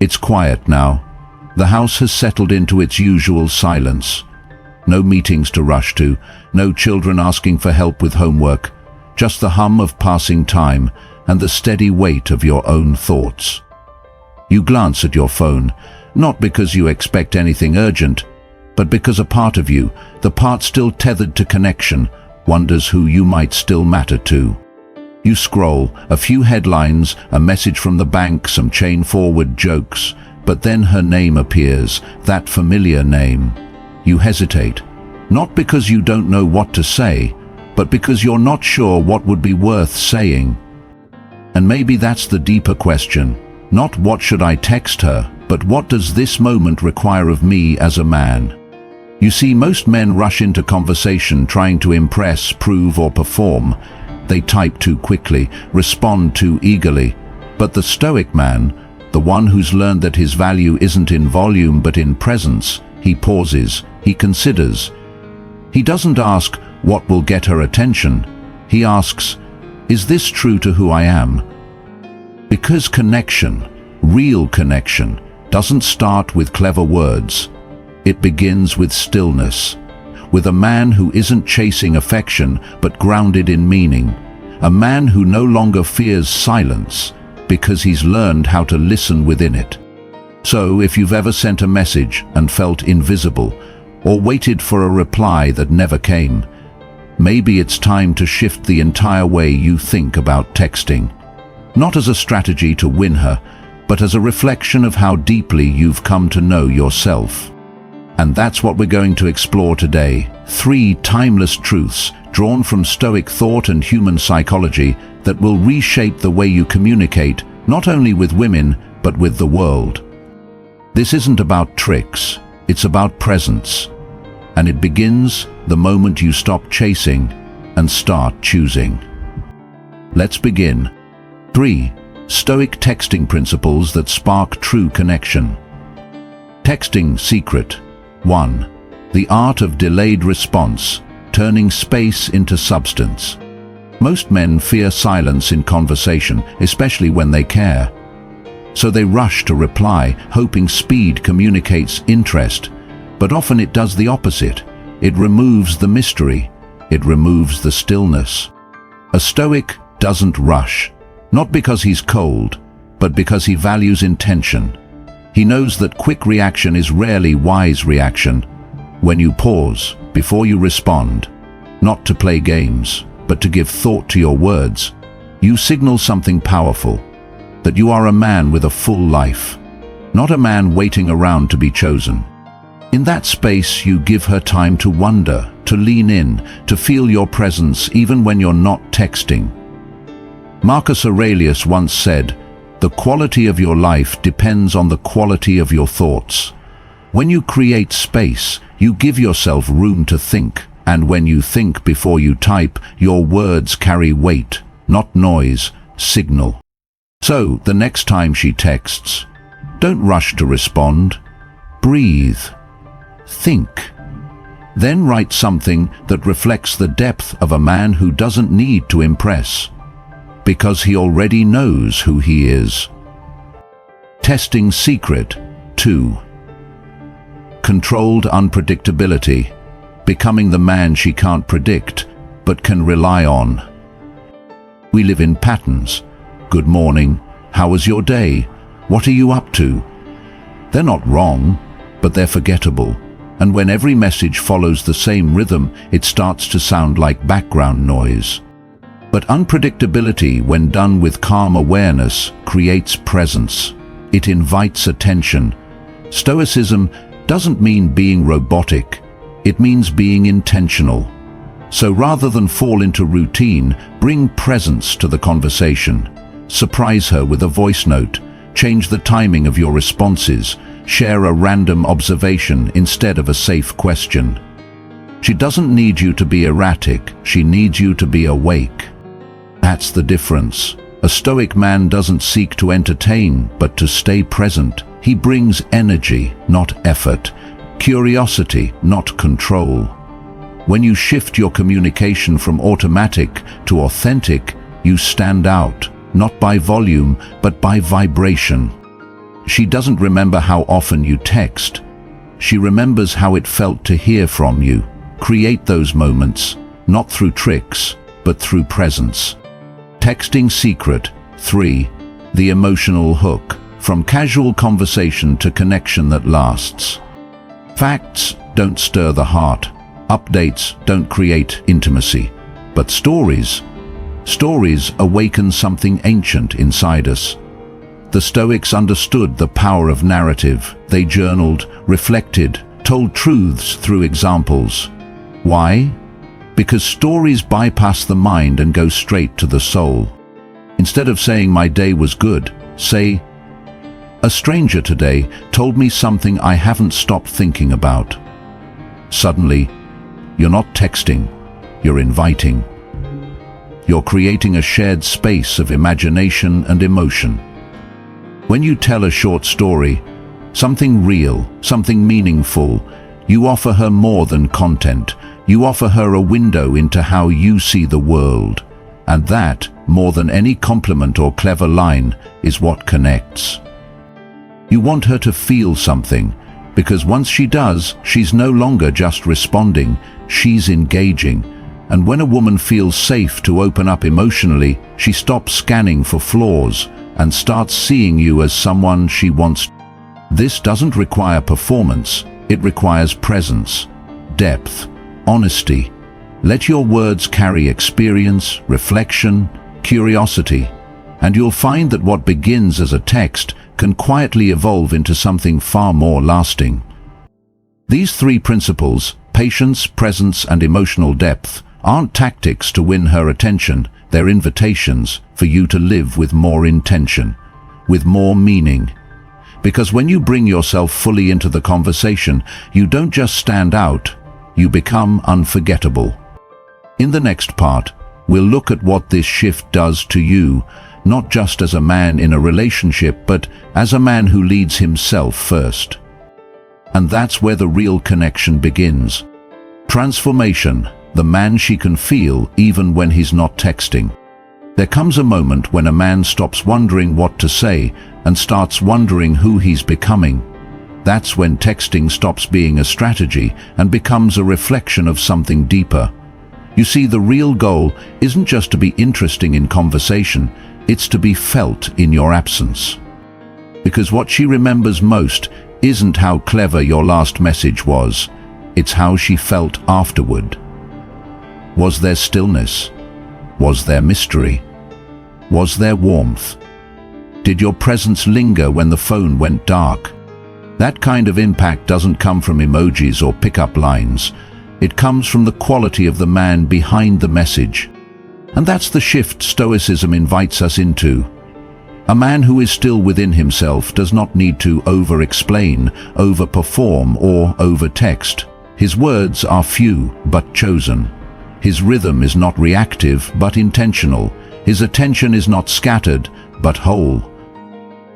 It's quiet now. The house has settled into its usual silence. No meetings to rush to, no children asking for help with homework, just the hum of passing time and the steady weight of your own thoughts. You glance at your phone, not because you expect anything urgent, but because a part of you, the part still tethered to connection, wonders who you might still matter to. You scroll, a few headlines, a message from the bank, some chain-forward jokes, but then her name appears, that familiar name. You hesitate, not because you don't know what to say, but because you're not sure what would be worth saying. And maybe that's the deeper question. Not what should I text her, but what does this moment require of me as a man? You see, most men rush into conversation trying to impress, prove, or perform. They type too quickly, respond too eagerly. But the Stoic man, the one who's learned that his value isn't in volume but in presence, he pauses, he considers. He doesn't ask, what will get her attention? He asks, is this true to who I am? Because connection, real connection, doesn't start with clever words. It begins with stillness, with a man who isn't chasing affection but grounded in meaning, a man who no longer fears silence because he's learned how to listen within it. So if you've ever sent a message and felt invisible, or waited for a reply that never came, maybe it's time to shift the entire way you think about texting. Not as a strategy to win her, but as a reflection of how deeply you've come to know yourself. And that's what we're going to explore today. 3 timeless truths drawn from Stoic thought and human psychology that will reshape the way you communicate, not only with women, but with the world. This isn't about tricks, it's about presence. And it begins the moment you stop chasing and start choosing. Let's begin. 3. Stoic texting principles that spark true connection. Texting secret. 1. The art of delayed response, turning space into substance. Most men fear silence in conversation, especially when they care. So they rush to reply, hoping speed communicates interest. But often it does the opposite. It removes the mystery. It removes the stillness. A Stoic doesn't rush, not because he's cold, but because he values intention. He knows that quick reaction is rarely wise reaction. When you pause before you respond, not to play games, but to give thought to your words, you signal something powerful, that you are a man with a full life, not a man waiting around to be chosen. In that space, you give her time to wonder, to lean in, to feel your presence even when you're not texting. Marcus Aurelius once said, "The quality of your life depends on the quality of your thoughts." When you create space, you give yourself room to think, and when you think before you type, your words carry weight, not noise, signal. So, the next time she texts, don't rush to respond. Breathe. Think. Then write something that reflects the depth of a man who doesn't need to impress, because he already knows who he is. Testing secret. 2. Controlled unpredictability, becoming the man she can't predict, but can rely on. We live in patterns. Good morning, how was your day? What are you up to? They're not wrong, but they're forgettable. And when every message follows the same rhythm, it starts to sound like background noise. But unpredictability, when done with calm awareness, creates presence. It invites attention. Stoicism doesn't mean being robotic. It means being intentional. So rather than fall into routine, bring presence to the conversation. Surprise her with a voice note. Change the timing of your responses. Share a random observation instead of a safe question. She doesn't need you to be erratic. She needs you to be awake. That's the difference. A Stoic man doesn't seek to entertain, but to stay present. He brings energy, not effort. Curiosity, not control. When you shift your communication from automatic to authentic, you stand out, not by volume, but by vibration. She doesn't remember how often you text. She remembers how it felt to hear from you. Create those moments, not through tricks, but through presence. Texting secret. 3. The emotional hook. From casual conversation to connection that lasts. Facts don't stir the heart. Updates don't create intimacy. But stories awaken something ancient inside us. The Stoics understood the power of narrative. They journaled, reflected, told truths through examples. Why? Because stories bypass the mind and go straight to the soul. Instead of saying my day was good, say, a stranger today told me something I haven't stopped thinking about. Suddenly, you're not texting, you're inviting. You're creating a shared space of imagination and emotion. When you tell a short story, something real, something meaningful, you offer her more than content. You offer her a window into how you see the world. And that, more than any compliment or clever line, is what connects. You want her to feel something, because once she does, she's no longer just responding, she's engaging. And when a woman feels safe to open up emotionally, she stops scanning for flaws and starts seeing you as someone she wants. This doesn't require performance, it requires presence, depth, honesty. Let your words carry experience, reflection, curiosity, and you'll find that what begins as a text can quietly evolve into something far more lasting. These 3 principles, patience, presence, and emotional depth, aren't tactics to win her attention, they're invitations for you to live with more intention, with more meaning. Because when you bring yourself fully into the conversation, you don't just stand out, you become unforgettable. In the next part, we'll look at what this shift does to you, not just as a man in a relationship, but as a man who leads himself first. And that's where the real connection begins. Transformation, the man she can feel even when he's not texting. There comes a moment when a man stops wondering what to say and starts wondering who he's becoming. That's when texting stops being a strategy and becomes a reflection of something deeper. You see, the real goal isn't just to be interesting in conversation, it's to be felt in your absence. Because what she remembers most isn't how clever your last message was, it's how she felt afterward. Was there stillness? Was there mystery? Was there warmth? Did your presence linger when the phone went dark? That kind of impact doesn't come from emojis or pickup lines. It comes from the quality of the man behind the message. And that's the shift Stoicism invites us into. A man who is still within himself does not need to over-explain, over-perform, or over-text. His words are few, but chosen. His rhythm is not reactive, but intentional. His attention is not scattered, but whole.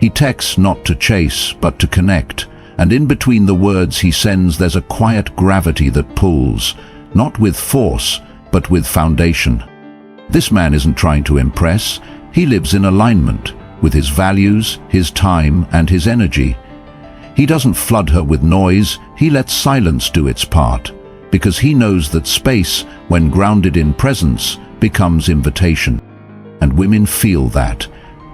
He texts not to chase, but to connect. And in between the words he sends there's a quiet gravity that pulls, not with force, but with foundation. This man isn't trying to impress, he lives in alignment with his values, his time, and his energy. He doesn't flood her with noise, he lets silence do its part, because he knows that space, when grounded in presence, becomes invitation. And women feel that.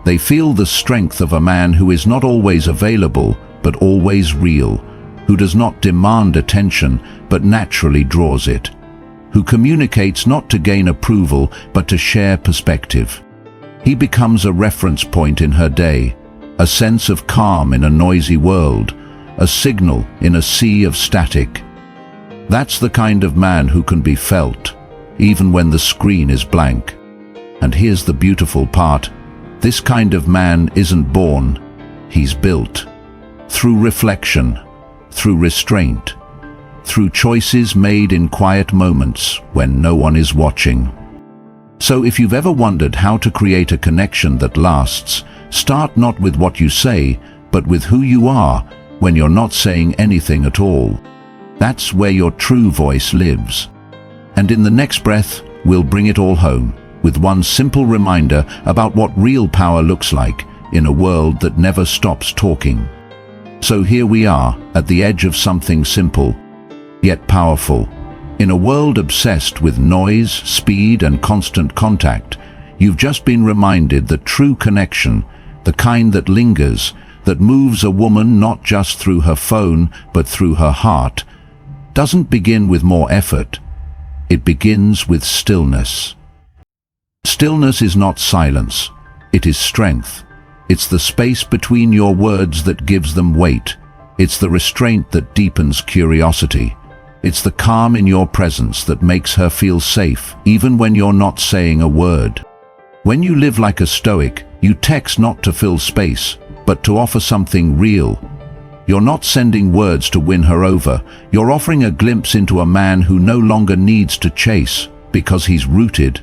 They feel the strength of a man who is not always available, but always real, who does not demand attention, but naturally draws it, who communicates not to gain approval, but to share perspective. He becomes a reference point in her day, a sense of calm in a noisy world, a signal in a sea of static. That's the kind of man who can be felt, even when the screen is blank. And here's the beautiful part. This kind of man isn't born, he's built. Through reflection, through restraint, through choices made in quiet moments when no one is watching. So if you've ever wondered how to create a connection that lasts, start not with what you say, but with who you are when you're not saying anything at all. That's where your true voice lives. And in the next breath, we'll bring it all home with one simple reminder about what real power looks like. in a world that never stops talking. So here we are, at the edge of something simple, yet powerful. In a world obsessed with noise, speed, and constant contact, you've just been reminded that true connection, the kind that lingers, that moves a woman not just through her phone, but through her heart, doesn't begin with more effort. It begins with stillness. Stillness is not silence. It is strength. It's the space between your words that gives them weight. It's the restraint that deepens curiosity. It's the calm in your presence that makes her feel safe, even when you're not saying a word. When you live like a Stoic, you text not to fill space, but to offer something real. You're not sending words to win her over. You're offering a glimpse into a man who no longer needs to chase, because he's rooted.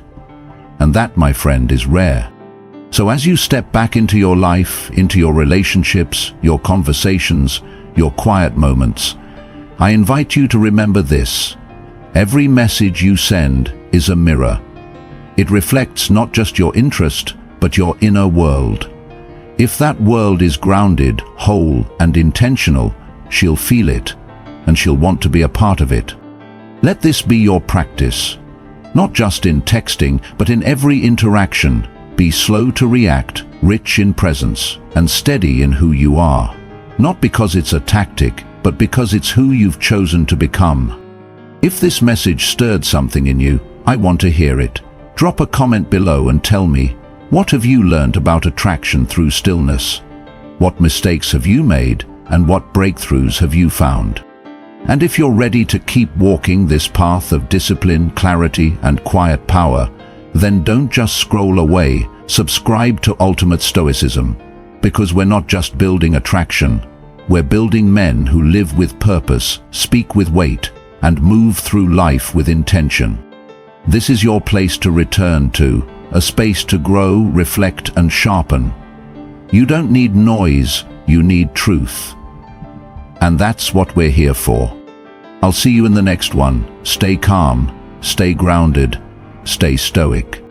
And that, my friend, is rare. So as you step back into your life, into your relationships, your conversations, your quiet moments, I invite you to remember this. Every message you send is a mirror. It reflects not just your interest, but your inner world. If that world is grounded, whole, and intentional, she'll feel it, and she'll want to be a part of it. Let this be your practice. Not just in texting, but in every interaction. Be slow to react, rich in presence, and steady in who you are. Not because it's a tactic, but because it's who you've chosen to become. If this message stirred something in you, I want to hear it. Drop a comment below and tell me, what have you learned about attraction through stillness? What mistakes have you made, and what breakthroughs have you found? And if you're ready to keep walking this path of discipline, clarity, and quiet power, then don't just scroll away, subscribe to Ultimate Stoicism, because we're not just building attraction, we're building men who live with purpose, speak with weight, and move through life with intention. This is your place to return to, a space to grow, reflect, and sharpen. You don't need noise, you need truth. And that's what we're here for. I'll see you in the next one. Stay calm, stay grounded, stay stoic.